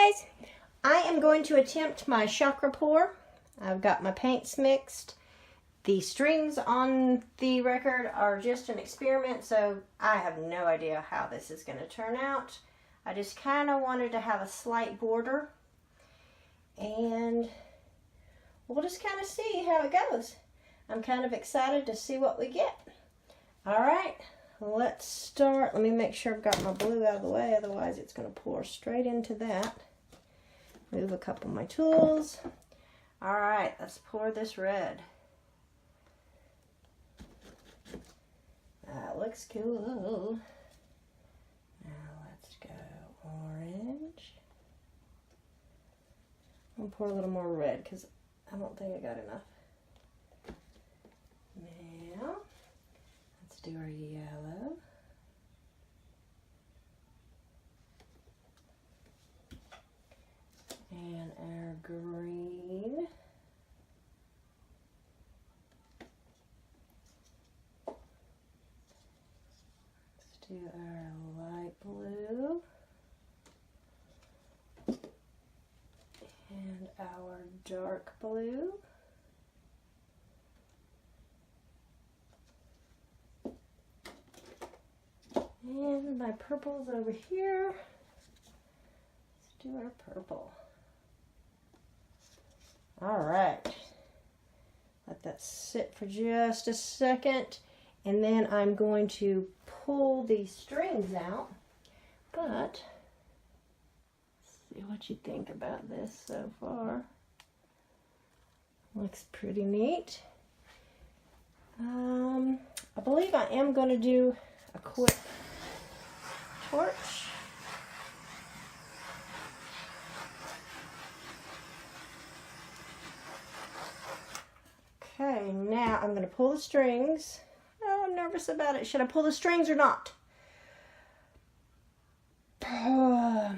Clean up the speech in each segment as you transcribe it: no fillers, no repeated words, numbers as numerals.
guys, I am going to attempt my chakra pour. I've got my paints mixed. The strings on the record are just an experiment, so I have no idea how this is going to turn out. I just kind of wanted to have a slight border, and we'll just kind of see how it goes. I'm kind of excited to see what we get. All right, let's start. Let me make sure I've got my blue out of the way, otherwise it's going to pour straight into that. Move a couple of my tools. All right, let's pour this red. That looks cool. Now let's go orange. I'm gonna pour a little more red because I don't think I got enough. Now, let's do our yellow. And our green. Let's do our light blue. And our dark blue. And my purple's over here. Let's do our purple. All right. Let that sit for just a second. And then I'm going to pull these strings out. But, let's see what you think about this so far. Looks pretty neat. I believe I am going to do a quick torch. Okay, now I'm going to pull the strings. Oh, I'm nervous about it. Should I pull the strings or not? Oh,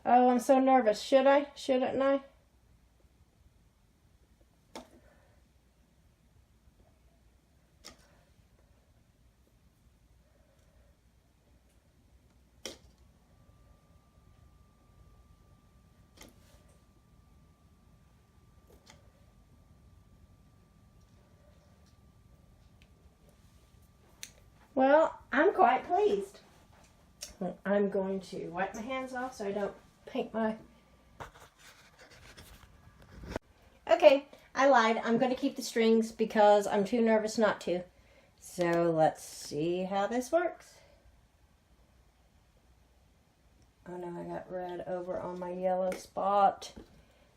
I'm so nervous. Should I? Shouldn't I? Well, I'm quite pleased. I'm going to wipe my hands off so I don't paint my... Okay, I lied. I'm going to keep the strings because I'm too nervous not to. So let's see how this works. Oh no, I got red over on my yellow spot.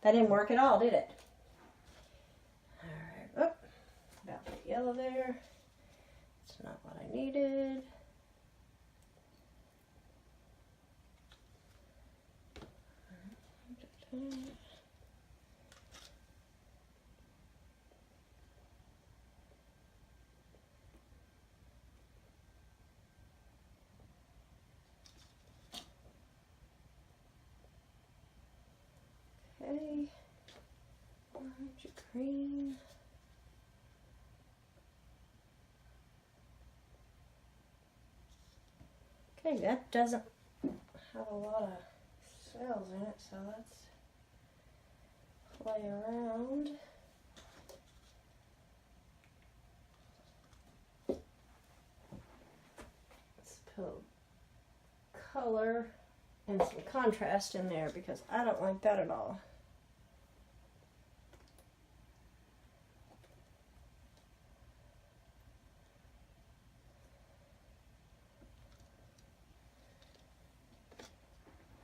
That didn't work at all, did it? Alright, oh, about the yellow there. That's not what I needed. Okay, orange, green. Okay, that doesn't have a lot of cells in it, so let's play around. Let's put color and some contrast in there because I don't like that at all.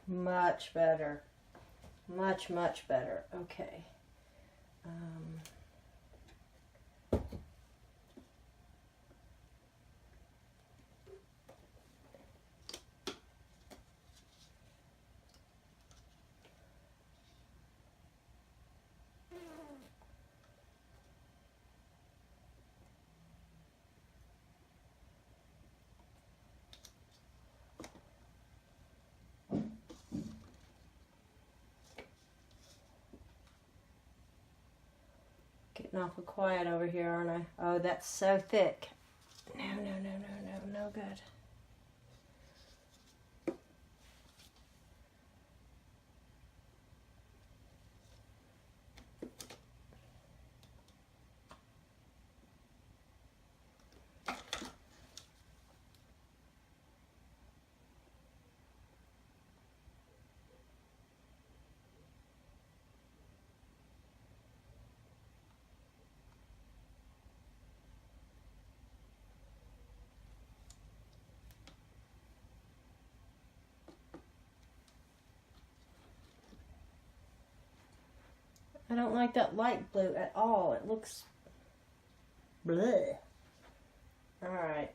Much better. Much, much better. Okay. Getting awful quiet over here, aren't I? Oh, that's so thick. No good. I don't like that light blue at all. It looks bleh. Alright,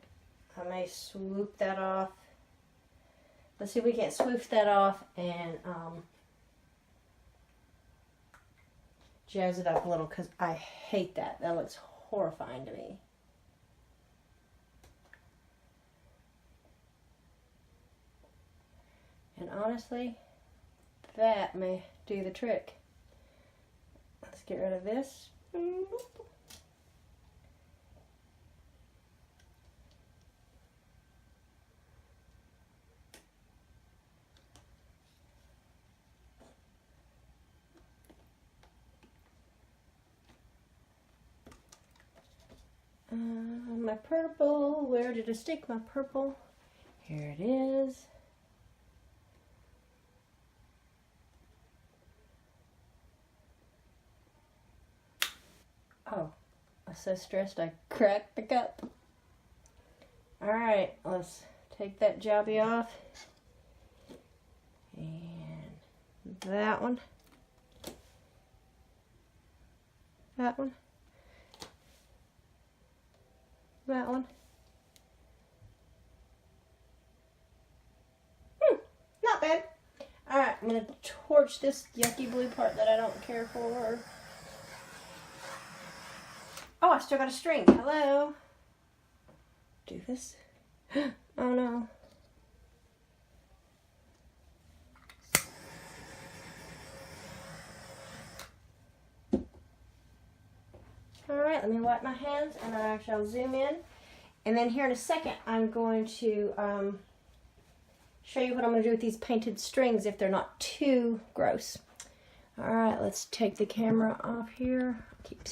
I may swoop that off. Let's see if we can't swoop that off and jazz it up a little, because I hate that. That looks horrifying to me. And honestly, that may do the trick. Let's get rid of this. My purple, where did I stick my purple? Here it is. Oh, I'm so stressed I cracked the cup. Alright, let's take that jobby off. And that one. That one. That one. Not bad. Alright, I'm going to torch this yucky blue part that I don't care for. Oh, I still got a string. Hello. Do this. Oh no. Alright, let me wipe my hands and I'll zoom in. And then here in a second, I'm going to show you what I'm going to do with these painted strings if they're not too gross. Alright, let's take the camera off here. Keep